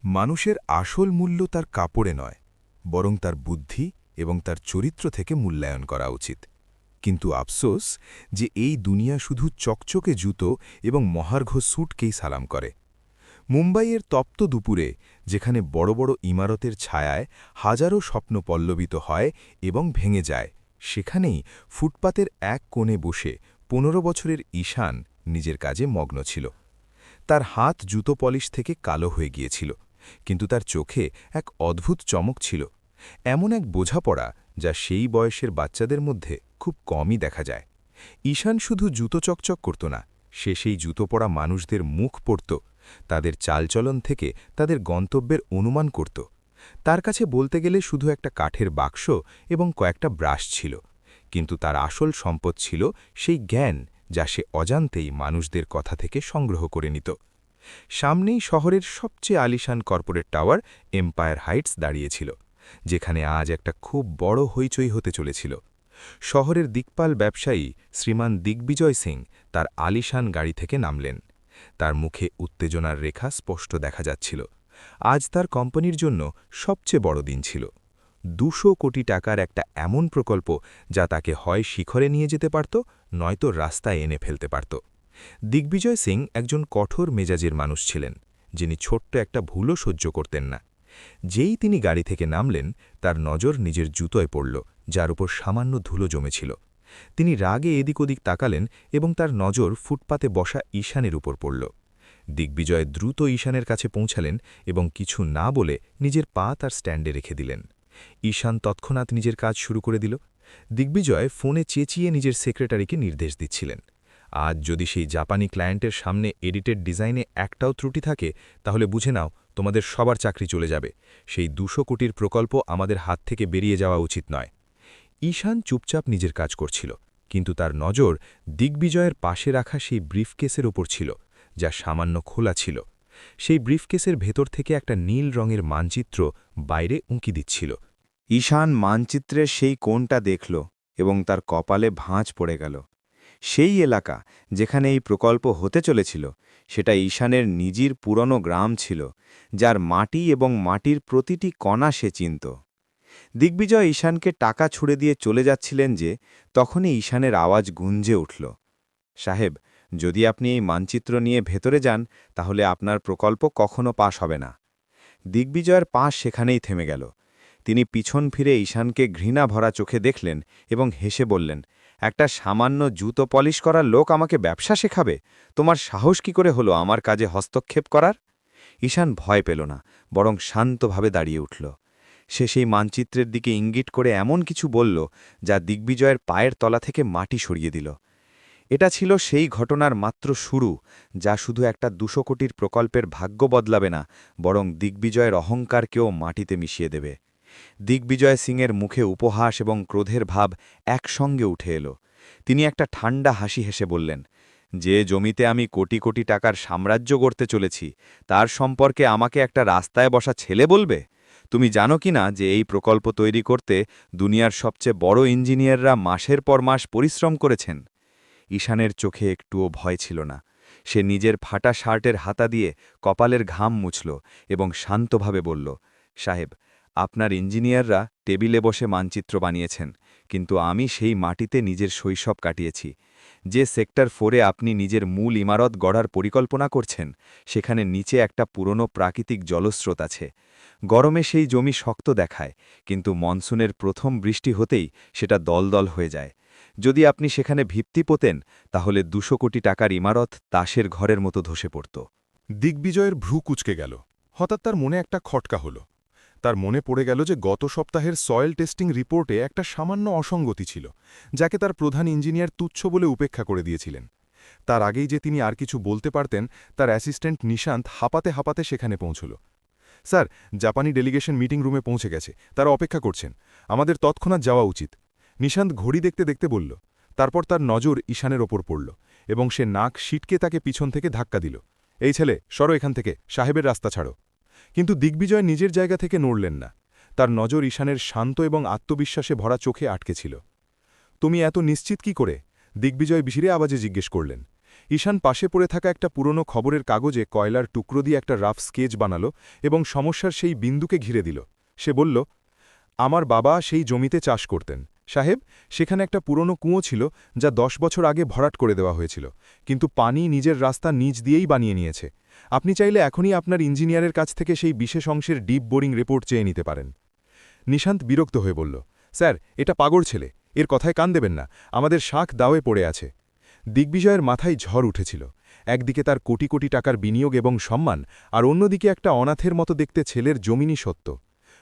মানুষের আসল মূল্য তার কাপড়ে নয়, বরং তার বুদ্ধি এবং তার চরিত্র থেকে মূল্যায়ন করা উচিত। কিন্তু আফসোস যে এই দুনিয়া শুধু চকচকে জুতো এবং মহার্ঘ স্যুটকেই সালাম করে। মুম্বাইয়ের তপ্ত দুপুরে, যেখানে বড় বড় ইমারতের ছায়ায় হাজারো স্বপ্ন পল্লবিত হয় এবং ভেঙে যায়, সেখানেই ফুটপাতের এক কোণে বসে ১৫ বছরের ঈশান নিজের কাজে মগ্ন ছিল। তার হাত জুতো পলিশ থেকে কালো হয়ে গিয়েছিল, কিন্তু তার চোখে এক অদ্ভুত চমক ছিল, এমন এক বোঝাপড়া যা সেই বয়সের বাচ্চাদের মধ্যে খুব কমই দেখা যায়। ঈশান শুধু জুতো চকচক করত না, সে সেই জুতো পরা মানুষদের মুখ পড়ত, তাদের চালচলন থেকে তাদের গন্তব্যের অনুমান করত। তার কাছে বলতে গেলে শুধু একটা কাঠের বাক্স এবং কয়েকটা ব্রাশ ছিল, কিন্তু তার আসল সম্পদ ছিল সেই জ্ঞান যা সে অজান্তেই মানুষদের কথা থেকে সংগ্রহ করে নিত। সামনেই শহরের সবচেয়ে আলিশান কর্পোরেট টাওয়ার এম্পায়ার হাইটস দাঁড়িয়েছিল, যেখানে আজ একটা খুব বড় হইচই হতে চলেছিল। শহরের দিকপাল ব্যবসায়ী শ্রীমান দিগ্বিজয় সিং তার আলিশান গাড়ি থেকে নামলেন। তার মুখে উত্তেজনার রেখা স্পষ্ট দেখা যাচ্ছিল। আজ তার কোম্পানির জন্য সবচেয়ে বড় দিন ছিল। ২০০ কোটি টাকার একটা এমন প্রকল্প যা তাকে হয় শিখরে নিয়ে যেতে পারত, নয়তো রাস্তায় এনে ফেলতে পারত। দিগ্বিজয় সিং একজন কঠোর মেজাজের মানুষ ছিলেন, যিনি ছোট্ট একটা ভুলও সহ্য করতেন না। যেই তিনি গাড়ি থেকে নামলেন, তার নজর নিজের জুতোয় পড়ল, যার উপর সামান্য ধুলো জমেছিল। তিনি রাগে এদিক ওদিক তাকালেন এবং তার নজর ফুটপাতে বসা ঈশানের উপর পড়ল। দিগ্বিজয় দ্রুত ঈশানের কাছে পৌঁছালেন এবং কিছু না বলে নিজের পা তার স্ট্যান্ডে রেখে দিলেন। ঈশান তৎক্ষণাৎ নিজের কাজ শুরু করে দিল। দিগ্বিজয় ফোনে চেঁচিয়ে নিজের সেক্রেটারিকে নির্দেশ দিচ্ছিলেন, আজ যদি সেই জাপানি ক্লায়েন্টের সামনে এডিটেড ডিজাইনে একটাও ত্রুটি থাকে, তাহলে বুঝে নাও তোমাদের সবার চাকরি চলে যাবে। সেই ২০০ কোটির প্রকল্প আমাদের হাত থেকে বেরিয়ে যাওয়া উচিত নয়। ঈশান চুপচাপ নিজের কাজ করছিল, কিন্তু তার নজর দিগ্বিজয়ের পাশে রাখা সেই ব্রিফকেসের ওপর ছিল, যা সামান্য খোলা ছিল। সেই ব্রিফকেসের ভেতর থেকে একটা নীল রঙের মানচিত্র বাইরে উঁকি দিচ্ছিল। ঈশান মানচিত্রের সেই কোণটা দেখল এবং তার কপালে ভাঁজ পড়ে গেল। সেই এলাকা যেখানে এই প্রকল্প হতে চলেছিল, সেটা ঈশানের নিজের পুরনো গ্রাম ছিল, যার মাটি এবং মাটির প্রতিটি কণা সে চিনত। দিগ্বিজয় ঈশানকে টাকা ছুড়ে দিয়ে চলে যাচ্ছিলেন যে তখনই ঈশানের আওয়াজ গুঞ্জে উঠল, সাহেব, যদি আপনি এই মানচিত্র নিয়ে ভেতরে যান, তাহলে আপনার প্রকল্প কখনো পাশ হবে না। দিগ্বিজয়ের পা সেখানেই থেমে গেল। তিনি পিছন ফিরে ঈশানকে ঘৃণা ভরা চোখে দেখলেন এবং হেসে বললেন, একটা সামান্য জুতো পলিশ করার লোক আমাকে ব্যবসা শেখাবে? তোমার সাহস কি করে হলো আমার কাজে হস্তক্ষেপ করার? ঈশান ভয় পেল না, বরং শান্তভাবে দাঁড়িয়ে উঠল। সে সেই মানচিত্রের দিকে ইঙ্গিত করে এমন কিছু বলল, যা দিগ্বিজয়ের পায়ের তলা থেকে মাটি সরিয়ে দিল। এটা ছিল সেই ঘটনার মাত্র শুরু, যা শুধু একটা ২০০ কোটির প্রকল্পের ভাগ্য বদলাবে না, বরং দিগ্বিজয়ের অহংকারকেও মাটিতে মিশিয়ে দেবে। দিগ্বিজয় সিংয়ের মুখে উপহাস এবং ক্রোধের ভাব একসঙ্গে উঠে এলো। তিনি একটা ঠান্ডা হাসি হেসে বললেন, যে জমিতে আমি কোটি কোটি টাকার সাম্রাজ্য গড়তে চলেছি, তার সম্পর্কে আমাকে একটা রাস্তায় বসা ছেলে বলবে? তুমি জানো কি না যে এই প্রকল্প তৈরি করতে দুনিয়ার সবচেয়ে বড় ইঞ্জিনিয়াররা মাসের পর মাস পরিশ্রম করেছেন? ঈশানের চোখে একটুও ভয় ছিল না। সে নিজের ফাটা শার্টের হাতা দিয়ে কপালের ঘাম মুছল এবং শান্তভাবে বলল, সাহেব, আপনার ইঞ্জিনিয়াররা টেবিলে বসে মানচিত্র বানিয়েছেন, কিন্তু আমি সেই মাটিতে নিজের শৈশব কাটিয়েছি। যে সেক্টর 4-এ আপনি নিজের মূল ইমারত গড়ার পরিকল্পনা করছেন, সেখানে নিচে একটা পুরনো প্রাকৃতিক জলস্রোত আছে। গরমে সেই জমি শক্ত দেখায়, কিন্তু মনসুনের প্রথম বৃষ্টি হতেই সেটা দলদল হয়ে যায়। যদি আপনি সেখানে ভিত্তি পোতেন, তাহলে ২০০ কোটি টাকার ইমারত তাসের ঘরের মতো ধসে পড়ত। দিগ্বিজয়ের ভ্রু কুঁচকে গেল। হঠাৎ তার মনে একটা খটকা হল। তার মনে পড়ে গেল যে গত সপ্তাহের সয়েল টেস্টিং রিপোর্টে একটা সামান্য অসঙ্গতি ছিল, যাকে তার প্রধান ইঞ্জিনিয়ার তুচ্ছ বলে উপেক্ষা করে দিয়েছিলেন। তার আগেই যে তিনি আর কিছু বলতে পারতেন, তার অ্যাসিস্ট্যান্ট নিশান্ত হাঁপাতে হাঁপাতে সেখানে পৌঁছল। স্যার, জাপানি ডেলিগেশন মিটিং রুমে পৌঁছে গেছে, তারা অপেক্ষা করছেন, আমাদের তৎক্ষণাৎ যাওয়া উচিত। নিশান্ত ঘড়ি দেখতে দেখতে বলল। তারপর তার নজর ঈশানের ওপর পড়ল এবং সে নাক সিটকে তাকে পিছন থেকে ধাক্কা দিল। এই ছেলে, সরো এখান থেকে, সাহেবের রাস্তা ছাড়ো। কিন্তু দিগ্বিজয় নিজের জায়গা থেকে নড়লেন না। তার নজর ঈশানের শান্ত এবং আত্মবিশ্বাসে ভরা চোখে আটকে ছিল। তুমি এত নিশ্চিত কি করে? দিগ্বিজয় বিশিরে আওয়াজে জিজ্ঞেস করলেন। ঈশান পাশে পড়ে থাকা একটা পুরনো খবরের কাগজে কয়লার টুকরো দিয়ে একটা রাফ স্কেচ বানালো এবং সমস্যার সেই বিন্দুকে ঘিরে দিল। সে বলল, আমার বাবা সেই জমিতে চাষ করতেন সাহেব, সেখানে একটা পুরনো কুঁয়ো ছিল যা 10 বছর আগে ভরাট করে দেওয়া হয়েছিল, কিন্তু পানি নিজের রাস্তা নিজ দিয়েই বানিয়ে নিয়েছে। আপনি চাইলে এখনই আপনার ইঞ্জিনিয়ারের কাছ থেকে সেই বিশেষ অংশের ডিপ বোরিং রিপোর্ট চেয়ে নিতে পারেন। নিশান্ত বিরক্ত হয়ে বলল, স্যার, এটা পাগল ছেলে, এর কথায় কান দেবেন না, আমাদের শাখ দাওয়ে পড়ে আছে। দিগ্বিজয়ের মাথায় ঝড় উঠেছিল। একদিকে তার কোটি কোটি টাকার বিনিয়োগ এবং সম্মান, আর অন্যদিকে একটা অনাথের মতো দেখতে ছেলের জমিনই সত্য।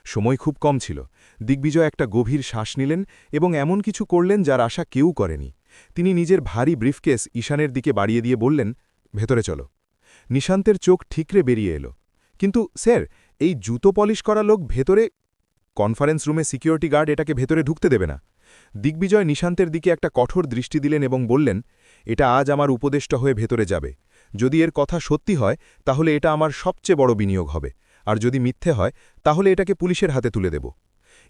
সময় খুব কম ছিল। দিগ্বিজয় একটা গভীর শ্বাস নিলেন এবং এমন কিছু করলেন যার আশা কেউ করেনি। তিনি নিজের ভারী ব্রিফকেস ঈশানের দিকে বাড়িয়ে দিয়ে বললেন, ভেতরে চলো। নিশান্তের চোখ ঠিকরে বেরিয়ে এলো। কিন্তু স্যার, এই জুতো পলিশ করা লোক ভেতরে? কনফারেন্স রুমে সিকিউরিটি গার্ড এটাকে ভেতরে ঢুকতে দেবে না। দিগ্বিজয় নিশান্তের দিকে একটা কঠোর দৃষ্টি দিলেন এবং বললেন, এটা আজ আমার উপদেষ্টা হয়ে ভেতরে যাবে। যদি এর কথা সত্যি হয় তাহলে এটা আমার সবচেয়ে বড় বিনিয়োগ হবে, আর যদি মিথ্যে হয় তাহলে এটাকে পুলিশের হাতে তুলে দেব।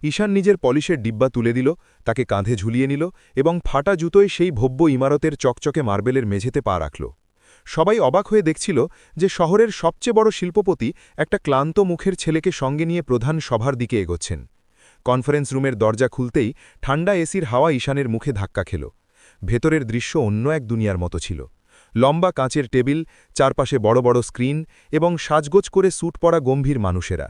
ঈশান নিজের পলিশের ডিব্বা তুলে দিল, তাকে কাঁধে ঝুলিয়ে নিল এবং ফাটা জুতোয় সেই ভব্য ইমারতের চকচকে মার্বেলের মেঝেতে পা রাখল। সবাই অবাক হয়ে দেখছিল যে শহরের সবচেয়ে বড় শিল্পপতি একটা ক্লান্ত মুখের ছেলেকে সঙ্গে নিয়ে প্রধান সভার দিকে এগোচ্ছেন। কনফারেন্স রুমের দরজা খুলতেই ঠান্ডা এসির হাওয়া ঈশানের মুখে ধাক্কা খেল। ভেতরের দৃশ্য অন্য এক দুনিয়ার মতো ছিল। লম্বা কাঁচের টেবিল, চারপাশে বড় বড় স্ক্রিন এবং সাজগোজ করে স্যুট পরা গম্ভীর মানুষেরা।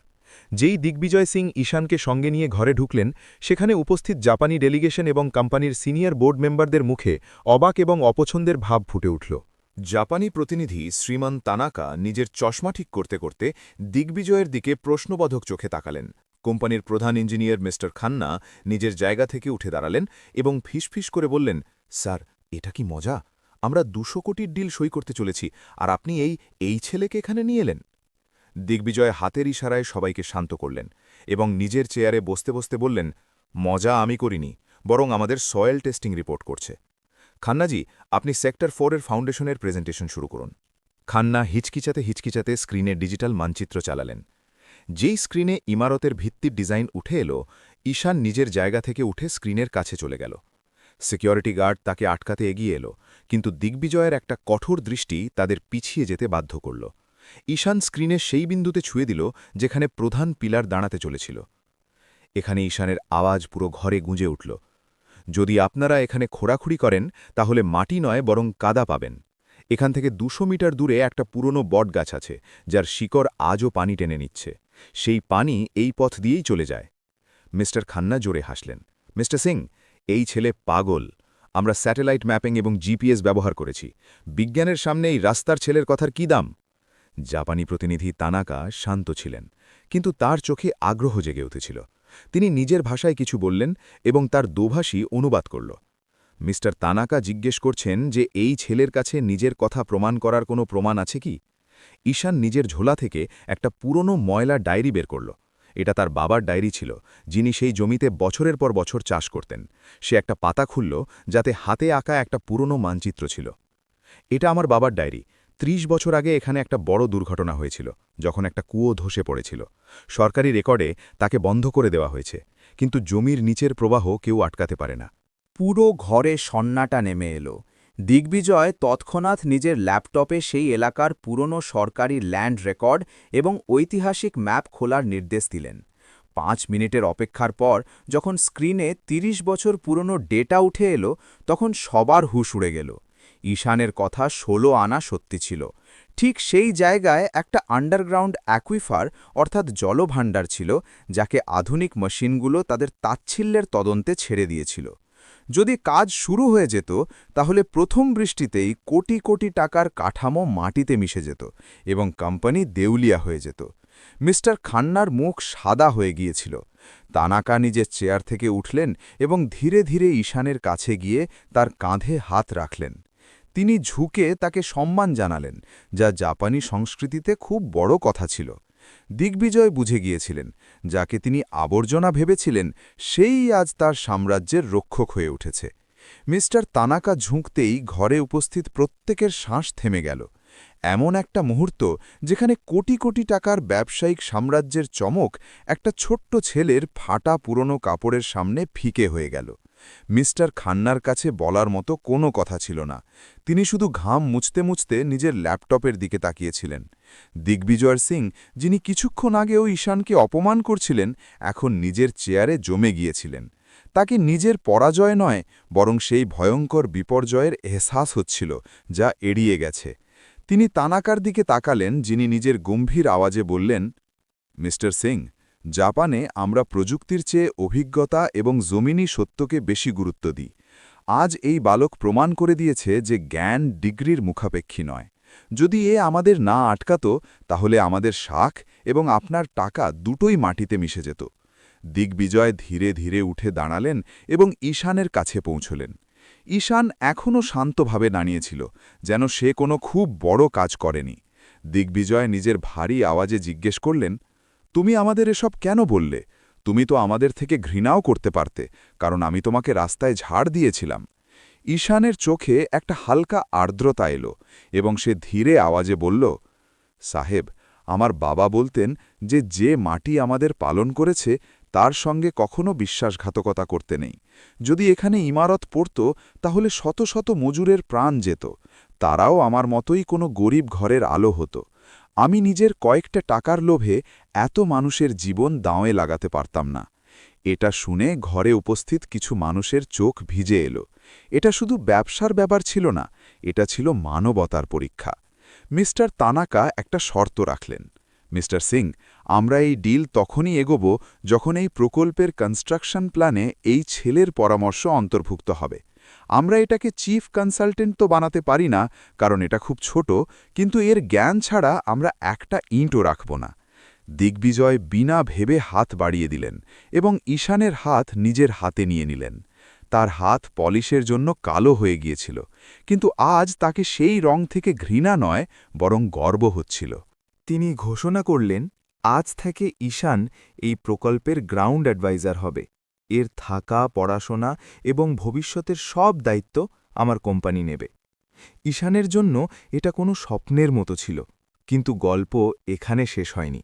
যেই দিগ্বিজয় সিং ঈশানকে সঙ্গে নিয়ে ঘরে ঢুকলেন, সেখানে উপস্থিত জাপানি ডেলিগেশন এবং কোম্পানির সিনিয়র বোর্ড মেম্বারদের মুখে অবাক এবং অপছন্দের ভাব ফুটে উঠল। জাপানি প্রতিনিধি শ্রীমান তানাকা নিজের চশমা ঠিক করতে করতে দিগ্বিজয়ের দিকে প্রশ্নবোধক চোখে তাকালেন। কোম্পানির প্রধান ইঞ্জিনিয়ার মিস্টার খান্না নিজের জায়গা থেকে উঠে দাঁড়ালেন এবং ফিসফিস করে বললেন, স্যার, এটা কি মজা? আমরা 200 কোটির ডিল সই করতে চলেছি, আর আপনি এই ছেলেকে এখানে নিয়ে এলেন। দিগ্বিজয় হাতের ইশারায় সবাইকে শান্ত করলেন এবং নিজের চেয়ারে বসতে বসতে বললেন, মজা আমি করিনি, বরং আমাদের সয়েল টেস্টিং রিপোর্ট করছে। খান্নাজি, আপনি সেক্টর 4-এর ফাউন্ডেশনের প্রেজেন্টেশন শুরু করুন। খান্না হিচকিচাতে হিচকিচাতে স্ক্রিনে ডিজিটাল মানচিত্র চালালেন। যেই স্ক্রিনে ইমারতের ভিত্তির ডিজাইন উঠে এলো, ঈশান নিজের জায়গা থেকে উঠে স্ক্রিনের কাছে চলে গেল। সিকিউরিটি গার্ড তাকে আটকাতে এগিয়ে এলো, কিন্তু দিগ্বিজয়ের একটা কঠোর দৃষ্টি তাদের পিছিয়ে যেতে বাধ্য করল। ঈশান স্ক্রিনের সেই বিন্দুতে ছুঁয়ে দিল যেখানে প্রধান পিলার দাঁড়াতে চলেছিল। এখানে ঈশানের আওয়াজ পুরো ঘরে গুঁজে উঠল, যদি আপনারা এখানে খোঁড়াখুড়ি করেন তাহলে মাটি নয় বরং কাদা পাবেন। এখান থেকে 200 মিটার দূরে একটা পুরনো বটগাছ আছে, যার শিকড় আজও পানি টেনে নিচ্ছে। সেই পানি এই পথ দিয়েই চলে যায়। মিস্টার খান্না জোরে হাসলেন। মিস্টার সিং, এই ছেলে পাগল। আমরা স্যাটেলাইট ম্যাপিং এবং জিপিএস ব্যবহার করেছি। বিজ্ঞানের সামনে এই রাস্তার ছেলের কথার কী দাম? জাপানি প্রতিনিধি তানাকা শান্ত ছিলেন, কিন্তু তার চোখে আগ্রহ জেগে উঠেছিল। তিনি নিজের ভাষায় কিছু বললেন এবং তার দোভাষী অনুবাদ করল। মিস্টার তানাকা জিজ্ঞেস করছেন যে এই ছেলের কাছে নিজের কথা প্রমাণ করার কোনো প্রমাণ আছে কি? ঈশান নিজের ঝোলা থেকে একটা পুরনো ময়লা ডায়েরি বের করল। এটা তার বাবার ডায়েরি ছিল, যিনি সেই জমিতে বছরের পর বছর চাষ করতেন। সে একটা পাতা খুলল, যাতে হাতে আঁকা একটা পুরনো মানচিত্র ছিল। এটা আমার বাবার ডায়েরি। 30 বছর আগে এখানে একটা বড় দুর্ঘটনা হয়েছিল, যখন একটা কুয়ো ধসে পড়েছিল। সরকারি রেকর্ডে তাকে বন্ধ করে দেওয়া হয়েছে, কিন্তু জমির নিচের প্রবাহ কেউ আটকাতে পারে না। পুরো ঘরে সন্নাটা নেমে এলো। দিগ্বিজয় তৎক্ষণাৎ নিজের ল্যাপটপে সেই এলাকার পুরনো সরকারি ল্যান্ড রেকর্ড এবং ঐতিহাসিক ম্যাপ খোলার নির্দেশ দিলেন। 5 মিনিটের অপেক্ষার পর যখন স্ক্রিনে 30 বছর পুরনো ডেটা উঠে এলো, তখন সবার হুঁশ উড়ে গেল। ঈশানের কথা 16 আনা সত্যি ছিল। ঠিক সেই জায়গায় একটা আন্ডারগ্রাউন্ড অ্যাকুইফার অর্থাৎ জলভাণ্ডার ছিল, যাকে আধুনিক মেশিনগুলো তাদের তাচ্ছিল্যের তদন্তে ছেড়ে দিয়েছিল। যদি কাজ শুরু হয়ে যেত, তাহলে প্রথম বৃষ্টিতেই কোটি কোটি টাকার কাঠামো মাটিতে মিশে যেত এবং কোম্পানি দেউলিয়া হয়ে যেত। মিস্টার খান্নার মুখ সাদা হয়ে গিয়েছিল। তানাকা নিজের চেয়ার থেকে উঠলেন এবং ধীরে ধীরে ঈশানের কাছে গিয়ে তার কাঁধে হাত রাখলেন। তিনি ঝুঁকে তাকে সম্মান জানালেন, যা জাপানি সংস্কৃতিতে খুব বড় কথা ছিল। দিগ্বিজয় বুঝে গিয়েছিলেন, যাকে তিনি আবর্জনা ভেবেছিলেন, সেই আজ তার সাম্রাজ্যের রক্ষক হয়ে উঠেছে। মিস্টার তানাকা ঝুঁকতেই ঘরে উপস্থিত প্রত্যেকের শ্বাস থেমে গেল। এমন একটা মুহূর্ত যেখানে কোটি কোটি টাকার ব্যবসায়িক সাম্রাজ্যের চমক একটা ছোট্ট ছেলের ফাটা পুরনো কাপড়ের সামনে ফিকে হয়ে গেল। মিস্টার খান্নার কাছে বলার মতো কোনো কথা ছিল না। তিনি শুধু ঘাম মুছতে মুছতে নিজের ল্যাপটপের দিকে তাকিয়েছিলেন। দিগ্বিজয় সিং, যিনি কিছুক্ষণ আগেও ঈশানকে অপমান করছিলেন, এখন নিজের চেয়ারে জমে গিয়েছিলেন। তাকে নিজের পরাজয় নয়, বরং সেই ভয়ঙ্কর বিপর্যয়ের এহসাস হচ্ছিল, যা এড়িয়ে গেছে। তিনি তানাকার দিকে তাকালেন, যিনি নিজের গম্ভীর আওয়াজে বললেন, মিস্টার সিং, জাপানে আমরা প্রযুক্তির চেয়ে অভিজ্ঞতা এবং জমিনি সত্যকে বেশি গুরুত্ব দিই। আজ এই বালক প্রমাণ করে দিয়েছে যে জ্ঞান ডিগ্রির মুখাপেক্ষী নয়। যদি এ আমাদের না আটকাত, তাহলে আমাদের শাখ এবং আপনার টাকা দুটোই মাটিতে মিশে যেত। দিগ্বিজয় ধীরে ধীরে উঠে দাঁড়ালেন এবং ঈশানের কাছে পৌঁছলেন। ঈশান এখনও শান্তভাবে দাঁড়িয়েছিল, যেন সে কোনো খুব বড় কাজ করেনি। দিগ্বিজয় নিজের ভারী আওয়াজে জিজ্ঞেস করলেন, তুমি আমাদের এসব কেন বললে? তুমি তো আমাদের থেকে ঘৃণাও করতে পারতে, কারণ আমি তোমাকে রাস্তায় ঝাড় দিয়েছিলাম। ঈশানের চোখে একটা হালকা আর্দ্রতা এলো এবং সে ধীরে আওয়াজে বলল, সাহেব, আমার বাবা বলতেন যে মাটি আমাদের পালন করেছে তার সঙ্গে কখনো বিশ্বাসঘাতকতা করতে নেই। যদি এখানে ইমারত পড়ত, তাহলে শত শত মজুরের প্রাণ যেত। তারাও আমার মতোই কোনো গরিব ঘরের আলো হতো। আমি নিজের কয়েকটা টাকার লোভে এত মানুষের জীবন দাঁয়ে লাগাতে পারতাম না। এটা শুনে ঘরে উপস্থিত কিছু মানুষের চোখ ভিজে এলো। এটা শুধু ব্যবসার ব্যাপার ছিল না, এটা ছিল মানবতার পরীক্ষা। মিস্টার তানাকা একটা শর্ত রাখলেন, মিস্টার সিং, আমরা এই ডিল তখনই এগোব যখন এই প্রকল্পের কনস্ট্রাকশন প্ল্যানে এই ছেলের পরামর্শ অন্তর্ভুক্ত হবে। আমরা এটাকে চিফ কনসালটেন্ট তো বানাতে পারি না, কারণ এটা খুব ছোট, কিন্তু এর জ্ঞান ছাড়া আমরা একটা ইঁটও রাখব না। দিগ্বিজয় বিনা ভেবে হাত বাড়িয়ে দিলেন এবং ঈশানের হাত নিজের হাতে নিয়ে নিলেন। তার হাত পলিশের জন্য কালো হয়ে গিয়েছিল, কিন্তু আজ তাকে সেই রং থেকে ঘৃণা নয়, বরং গর্ব হচ্ছিল। তিনি ঘোষণা করলেন, আজ থেকে ঈশান এই প্রকল্পের গ্রাউন্ড অ্যাডভাইজার হবে। এর থাকা, পড়াশোনা এবং ভবিষ্যতের সব দায়িত্ব আমার কোম্পানি নেবে। ঈশানের জন্য এটা কোনো স্বপ্নের মতো ছিল, কিন্তু গল্প এখানে শেষ হয়নি।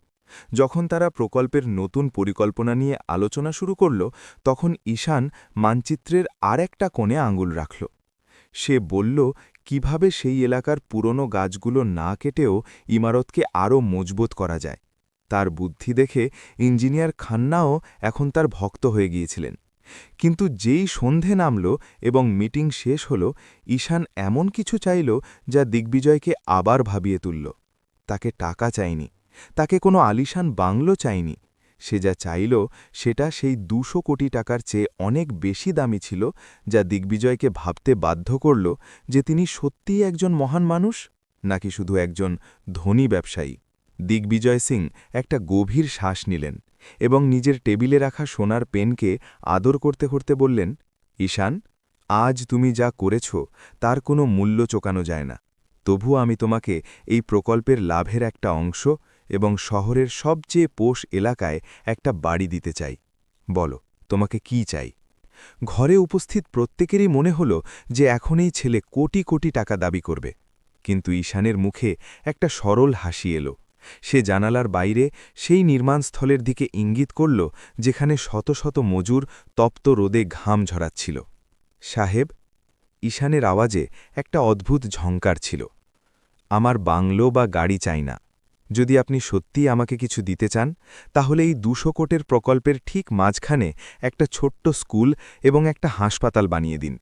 যখন তারা প্রকল্পের নতুন পরিকল্পনা নিয়ে আলোচনা শুরু করল, তখন ঈশান মানচিত্রের আরেকটা কোণে আঙুল রাখল। সে বলল কিভাবে সেই এলাকার পুরনো গাছগুলো না কেটেও ইমারতকে আরও মজবুত করা যায়। তার বুদ্ধি দেখে ইঞ্জিনিয়ার খান্নাও এখন তার ভক্ত হয়ে গিয়েছিলেন। কিন্তু যেই সন্ধে নামল এবং মিটিং শেষ হল, ঈশান এমন কিছু চাইল যা দিগ্বিজয়কে আবার ভাবিয়ে তুলল। তাকে টাকা চাইনি, তাকে কোনো আলিশান বাংলো চাইনি। সে যা চাইল সেটা সেই 200 কোটি টাকার চেয়ে অনেক বেশি দামি ছিল, যা দিগ্বিজয়কে ভাবতে বাধ্য করল যে তিনি সত্যিই একজন মহান মানুষ, নাকি শুধু একজন ধনী ব্যবসায়ী। দিগ্বিজয় সিং একটা গভীর শ্বাস নিলেন এবং নিজের টেবিলে রাখা সোনার পেনকে আদর করতে করতে বললেন, ঈশান, আজ তুমি যা করেছ তার কোনো মূল্য চোকানো যায় না। তবু আমি তোমাকে এই প্রকল্পের লাভের একটা অংশ এবং শহরের সবচেয়ে পোষ এলাকায় একটা বাড়ি দিতে চাই। বলো, তোমাকে কি চাই? ঘরে উপস্থিত প্রত্যেকেরই মনে হল যে এখন এই ছেলে কোটি কোটি টাকা দাবি করবে, কিন্তু ঈশানের মুখে একটা সরল হাসি এলো। সে জানালার বাইরে সেই নির্মাণস্থলের দিকে ইঙ্গিত করল যেখানে শত শত মজুর তপ্ত রোদে ঘাম ঝরাচ্ছিল। সাহেব, ঈশানের আওয়াজে একটা অদ্ভুত ঝঙ্কার ছিল, আমার বাংলো বা গাড়ি চাই না। যদি আপনি সত্যিই আমাকে কিছু দিতে চান, তাহলে এই 200 কোটির প্রকল্পের ঠিক মাঝখানে একটা ছোট্ট স্কুল এবং একটা হাসপাতাল বানিয়ে দিন।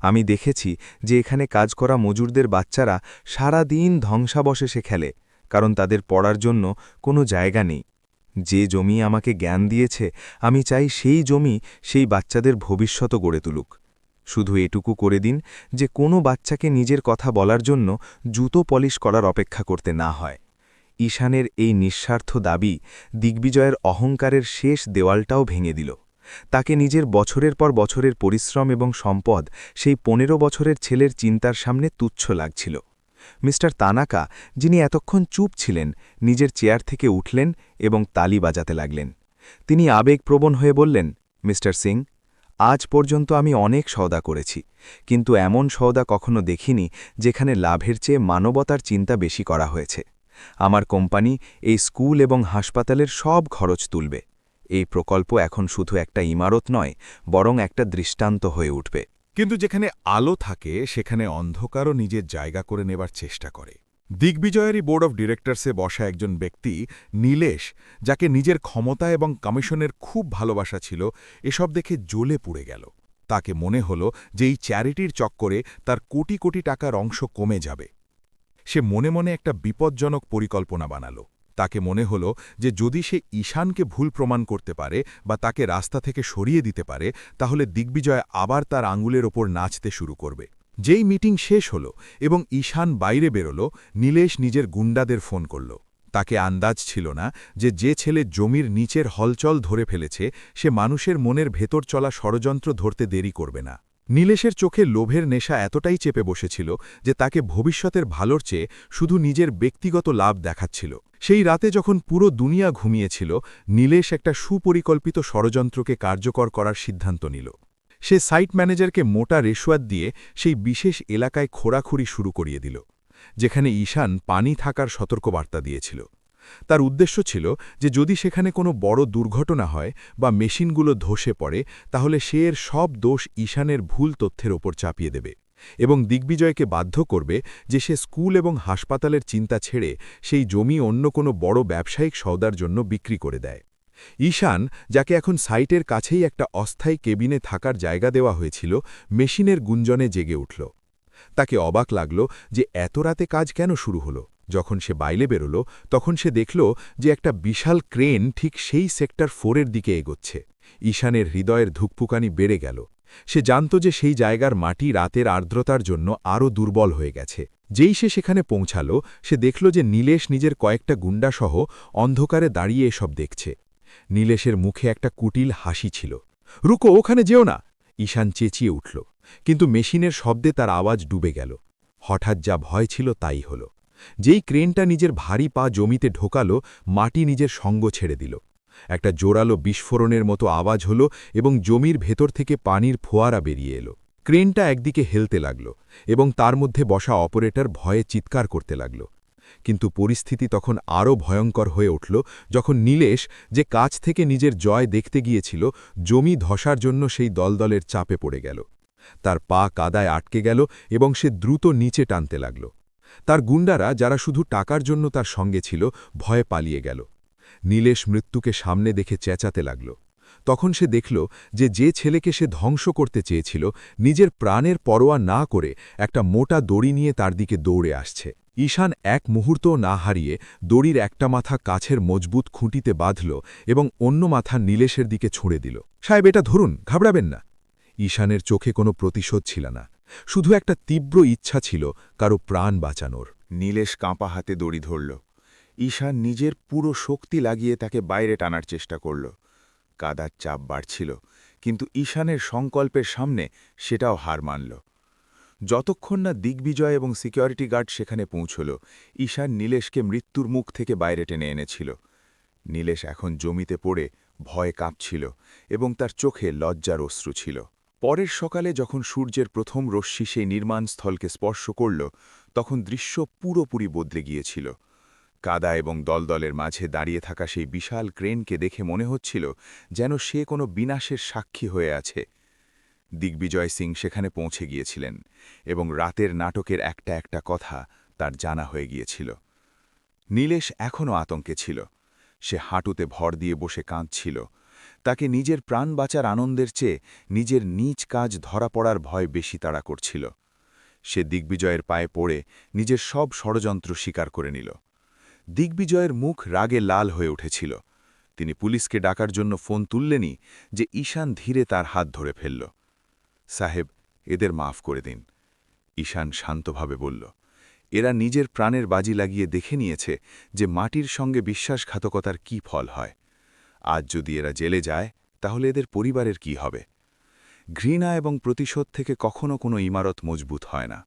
আমি দেখেছি যে এখানে কাজ করা মজুরদের বাচ্চারা সারা দিন ধ্বংসাবশেষে খেলে, কারণ তাদের পড়ার জন্য কোনো জায়গা নেই। যে জমি আমাকে জ্ঞান দিয়েছে, আমি চাই সেই জমি সেই বাচ্চাদের ভবিষ্যৎ গড়ে তুলুক। শুধু এটুকু করে দিন যে কোনো বাচ্চাকে নিজের কথা বলার জন্য জুতো পলিশ করার অপেক্ষা করতে না হয়। ঈশানের এই নিঃস্বার্থ দাবি দিগ্বিজয়ের অহংকারের শেষ দেওয়ালটাও ভেঙে দিল। তাকে নিজের বছরের পর বছরের পরিশ্রম এবং সম্পদ সেই 15 বছরের ছেলের চিন্তার সামনে তুচ্ছ লাগছিল। মিস্টার তানাকা, যিনি এতক্ষণ চুপ ছিলেন, নিজের চেয়ার থেকে উঠলেন এবং তালি বাজাতে লাগলেন। তিনি আবেগপ্রবণ হয়ে বললেন, মিস্টার সিং, আজ পর্যন্ত আমি অনেক সওদা করেছি, কিন্তু এমন সওদা কখনো দেখিনি যেখানে লাভের চেয়ে মানবতার চিন্তা বেশি করা হয়েছে। আমার কোম্পানি এই স্কুল এবং হাসপাতালের সব খরচ তুলবে, এই প্রকল্প এখন শুধু একটা ইমারত নয়, বরং একটা দৃষ্টান্ত হয়ে উঠবে। কিন্তু যেখানে আলো থাকে সেখানে অন্ধকারও নিজের জায়গা করে নেবার চেষ্টা করে। দিগ্বিজয়েরই বোর্ড অফ ডিরেক্টরসে বসা একজন ব্যক্তি নীলেশ, যাকে নিজের ক্ষমতা এবং কমিশনের খুব ভালোবাসা ছিল, এসব দেখে জ্বলে পুড়ে গেল। তাকে মনে হল যে এই চ্যারিটির চক্করে তার কোটি কোটি টাকার অংশ কমে যাবে। সে মনে মনে একটা বিপজ্জনক পরিকল্পনা বানাল। তাকে মনে হল যে যদি সে ঈশানকে ভুল প্রমাণ করতে পারে বা তাকে রাস্তা থেকে সরিয়ে দিতে পারে, তাহলে দিগ্বিজয় আবার তার আঙুলের ওপর নাচতে শুরু করবে। যেই মিটিং শেষ হল এবং ঈশান বাইরে বেরোল, নীলেশ নিজের গুন্ডাদের ফোন করল। তাকে আন্দাজ ছিল না যে ছেলে জমির নিচের হলচল ধরে ফেলেছে সে মানুষের মনের ভেতর চলা ষড়যন্ত্র ধরতে দেরি করবে না। নীলেশের চোখে লোভের নেশা এতটাই চেপে বসেছিল যে তাকে ভবিষ্যতের ভালোর চেয়ে শুধু নিজের ব্যক্তিগত লাভ দেখাচ্ছিল। সেই রাতে যখন পুরো দুনিয়া ঘুমিয়েছিল, নীলেশ একটা সুপরিকল্পিত ষড়যন্ত্রকে কার্যকর করার সিদ্ধান্ত নিল। সে সাইট ম্যানেজারকে মোটা রেশওয়াত দিয়ে সেই বিশেষ এলাকায় খোঁড়াখুড়ি শুরু করিয়ে দিল, যেখানে ঈশান পানি থাকার সতর্কবার্তা দিয়েছিল। তার উদ্দেশ্য ছিল যে যদি সেখানে কোনো বড় দুর্ঘটনা হয় বা মেশিনগুলো ধসে পড়ে, তাহলে সে এর সব দোষ ঈশানের ভুল তথ্যের ওপর চাপিয়ে দেবে এবং দিগ্বিজয়কে বাধ্য করবে যে সে স্কুল এবং হাসপাতালের চিন্তা ছেড়ে সেই জমি অন্য কোনো বড় ব্যবসায়িক সওদার জন্য বিক্রি করে দেয়। ঈশান, যাকে এখন সাইটের কাছেই একটা অস্থায়ী কেবিনে থাকার জায়গা দেওয়া হয়েছিল, মেশিনের গুঞ্জনে জেগে উঠল। তাকে অবাক লাগল যে এত রাতে কাজ কেন শুরু হলো। যখন সে বাইরে বেরোল, তখন সে দেখল যে একটা বিশাল ক্রেন ঠিক সেই সেক্টর 4-এর দিকে এগোচ্ছে। ঈশানের হৃদয়ের ধুকপুকানি বেড়ে গেল। সে জানত যে সেই জায়গার মাটি রাতের আর্দ্রতার জন্য আরও দুর্বল হয়ে গেছে। যেই সে সেখানে পৌঁছাল, সে দেখল যে নীলেশ নিজের কয়েকটা গুন্ডাসহ অন্ধকারে দাঁড়িয়ে এসব দেখছে। নীলেশের মুখে একটা কুটিল হাসি ছিল। রুকো, ওখানে যেও না! ঈশান চেঁচিয়ে উঠল, কিন্তু মেশিনের শব্দে তার আওয়াজ ডুবে গেল। হঠাৎ যা ভয় ছিল তাই হল। যেই ক্রেনটা নিজের ভারী পা জমিতে ঢোকাল, মাটি নিজের সঙ্গ ছেড়ে দিল। একটা জোরালো বিস্ফোরণের মতো আওয়াজ হল এবং জমির ভেতর থেকে পানির ফোয়ারা বেরিয়ে এলো। ক্রেনটা একদিকে হেলতে লাগল এবং তার মধ্যে বসা অপারেটর ভয়ে চিৎকার করতে লাগল। কিন্তু পরিস্থিতি তখন আরও ভয়ঙ্কর হয়ে উঠল যখন নীলেশ, যে কাছ থেকে নিজের জয় দেখতে গিয়েছিল, জমি ধসার জন্য সেই দলদলের চাপে পড়ে গেল। তার পা কাদায় আটকে গেল এবং সে দ্রুত নিচে টানতে লাগল। তার গুন্ডারা, যারা শুধু টাকার জন্য তার সঙ্গে ছিল, ভয়ে পালিয়ে গেল। নীলেশ মৃত্যুকে সামনে দেখে চেঁচাতে লাগল। তখন সে দেখল যে ছেলেকে সে ধ্বংস করতে চেয়েছিল, নিজের প্রাণের পরোয়া না করে একটা মোটা দড়ি নিয়ে তার দিকে দৌড়ে আসছে। ঈশান এক মুহূর্তও না হারিয়ে দড়ির একটা মাথা কাছের মজবুত খুঁটিতে বাঁধল এবং অন্য মাথা নীলেশের দিকে ছুঁড়ে দিল। সাহেব, এটা ধরুন, ঘাবড়াবেন না। ঈশানের চোখে কোনো প্রতিশোধ ছিল না, শুধু একটা তীব্র ইচ্ছা ছিল কারো প্রাণ বাঁচানোর। নীলেশ কাঁপা হাতে দড়ি ধরল। ঈশান নিজের পুরো শক্তি লাগিয়ে তাকে বাইরে টানার চেষ্টা করল। কাদার চাপ বাড়ছিল, কিন্তু ঈশানের সংকল্পের সামনে সেটাও হার মানল। যতক্ষণ না দিগ্বিজয় এবং সিকিউরিটি গার্ড সেখানে পৌঁছল, ঈশান নীলেশকে মৃত্যুর মুখ থেকে বাইরে টেনে এনেছিল। নীলেশ এখন জমিতে পড়ে ভয়ে কাঁপছিল এবং তার চোখে লজ্জার অশ্রু ছিল। পরের সকালে যখন সূর্যের প্রথম রশ্মি সেই নির্মাণস্থলকে স্পর্শ করল, তখন দৃশ্য পুরোপুরি বদলে গিয়েছিল। কাদা এবং দলদলের মাঝে দাঁড়িয়ে থাকা সেই বিশাল ক্রেনকে দেখে মনে হচ্ছিল যেন সে কোনো বিনাশের সাক্ষী হয়ে আছে। দিগ্বিজয় সিং সেখানে পৌঁছে গিয়েছিলেন এবং রাতের নাটকের একটা একটা কথা তার জানা হয়ে গিয়েছিল। নীলেশ এখনও আতঙ্কে ছিল। সে হাঁটুতে ভর দিয়ে বসে কাঁদছিল। তাকে নিজের প্রাণ বাঁচার আনন্দের চেয়ে নিজের নিজ কাজ ধরা পড়ার ভয় বেশি তাড়া করছিল। সে দিগ্বিজয়ের পায়ে পড়ে নিজের সব ষড়যন্ত্র স্বীকার করে নিল। দিগ্বিজয়ের মুখ রাগে লাল হয়ে উঠেছিল। তিনি পুলিশকে ডাকার জন্য ফোন তুললেনই যে ঈশান ধীরে তার হাত ধরে ফেলল। সাহেব, এদের মাফ করে দিন, ঈশান শান্তভাবে বলল। এরা নিজের প্রাণের বাজি লাগিয়ে দেখে নিয়েছে যে মাটির সঙ্গে বিশ্বাসঘাতকতার কি ফল হয়। আজ যদি এরা জেলে যায়, তাহলে এদের পরিবারের কি হবে? ঘৃণা এবং প্রতিশোধ থেকে কখনো কোনো ইমারত মজবুত হয় না।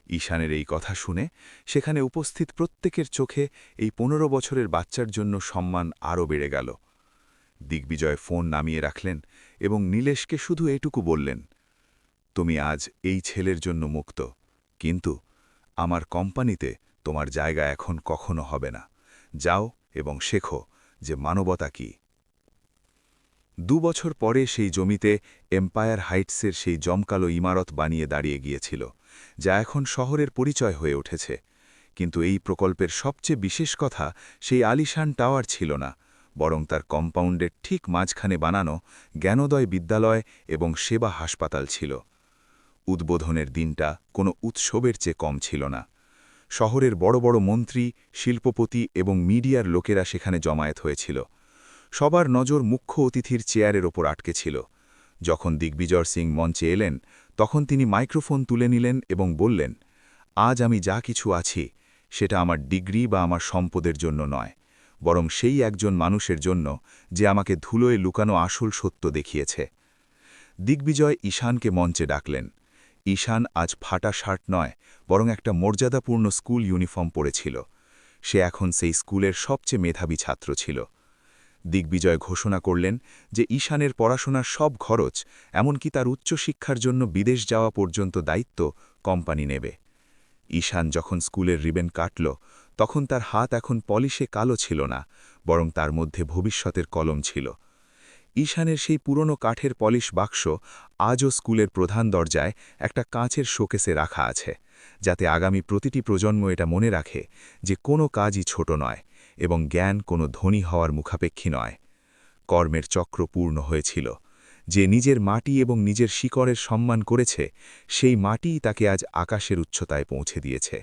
ঈশানের এই কথা শুনে সেখানে উপস্থিত প্রত্যেকের চোখে এই 15 বছরের বাচ্চার জন্য সম্মান আরও বেড়ে গেল। দিগ্বিজয় ফোন নামিয়ে রাখলেন এবং নীলেশকে শুধু এটুকু বললেন, তুমি আজ এই ছেলের জন্য মুক্ত, কিন্তু আমার কোম্পানিতে তোমার জায়গা এখন কখনো হবে না। যাও এবং শেখো যে মানবতা কী। 2 বছর পরে সেই জমিতে এম্পায়ার হাইটসের সেই জমকালো ইমারত বানিয়ে দাঁড়িয়ে গিয়েছিল, যা এখন শহরের পরিচয় হয়ে উঠেছে। কিন্তু এই প্রকল্পের সবচেয়ে বিশেষ কথা সেই আলিশান টাওয়ার ছিল না, বরং তার কম্পাউন্ডের ঠিক মাঝখানে বানানো জ্ঞানোদয় বিদ্যালয় এবং সেবা হাসপাতাল ছিল। উদ্বোধনের দিনটা কোনো উৎসবের চেয়ে কম ছিল না। শহরের বড় বড় মন্ত্রী, শিল্পপতি এবং মিডিয়ার লোকেরা সেখানে জমায়েত হয়েছিল। সবার নজর মুখ্য অতিথির চেয়ারের ওপর আটকে ছিল। যখন দিগ্বিজয় সিং মঞ্চে এলেন, তখন তিনি মাইক্রোফোন তুলে নিলেন এবং বললেন, আজ আমি যা কিছু আছি সেটা আমার ডিগ্রি বা আমার সম্পদের জন্য নয়, বরং সেই একজন মানুষের জন্য যে আমাকে ধুলোয় লুকানো আসল সত্য দেখিয়েছে। দিগ্বিজয় ঈশানকে মঞ্চে ডাকলেন। ঈশান আজ ফাটা শার্ট নয়, বরং একটা মর্যাদাপূর্ণ স্কুল ইউনিফর্ম পরেছিল। সে এখন সেই স্কুলের সবচেয়ে মেধাবী ছাত্র ছিল। দিগ্বিজয় ঘোষণা করলেন যে ঈশানের পড়াশোনার সব খরচ, এমনকি তার উচ্চশিক্ষার জন্য বিদেশ যাওয়া পর্যন্ত দায়িত্ব কোম্পানি নেবে। ঈশান যখন স্কুলের রিবেন কাটল, তখন তার হাত এখন পলিশে কালো ছিল না, বরং তার মধ্যে ভবিষ্যতের কলম ছিল। ঈশানের সেই পুরনো কাঠের পলিশ বাক্স আজও স্কুলের প্রধান দরজায় একটা কাঁচের শোকেসে রাখা আছে, যাতে আগামী প্রতিটি প্রজন্ম এটা মনে রাখে যে কোনো কাজই ছোট নয় এবং জ্ঞান কোনো ধনী হওয়ার মুখাপেক্ষী নয়। কর্মের চক্র পূর্ণ হয়েছিল। যে নিজের মাটি এবং নিজের শিকড়ের সম্মান করেছে, সেই মাটিই তাকে আজ আকাশের উচ্চতায় পৌঁছে দিয়েছে।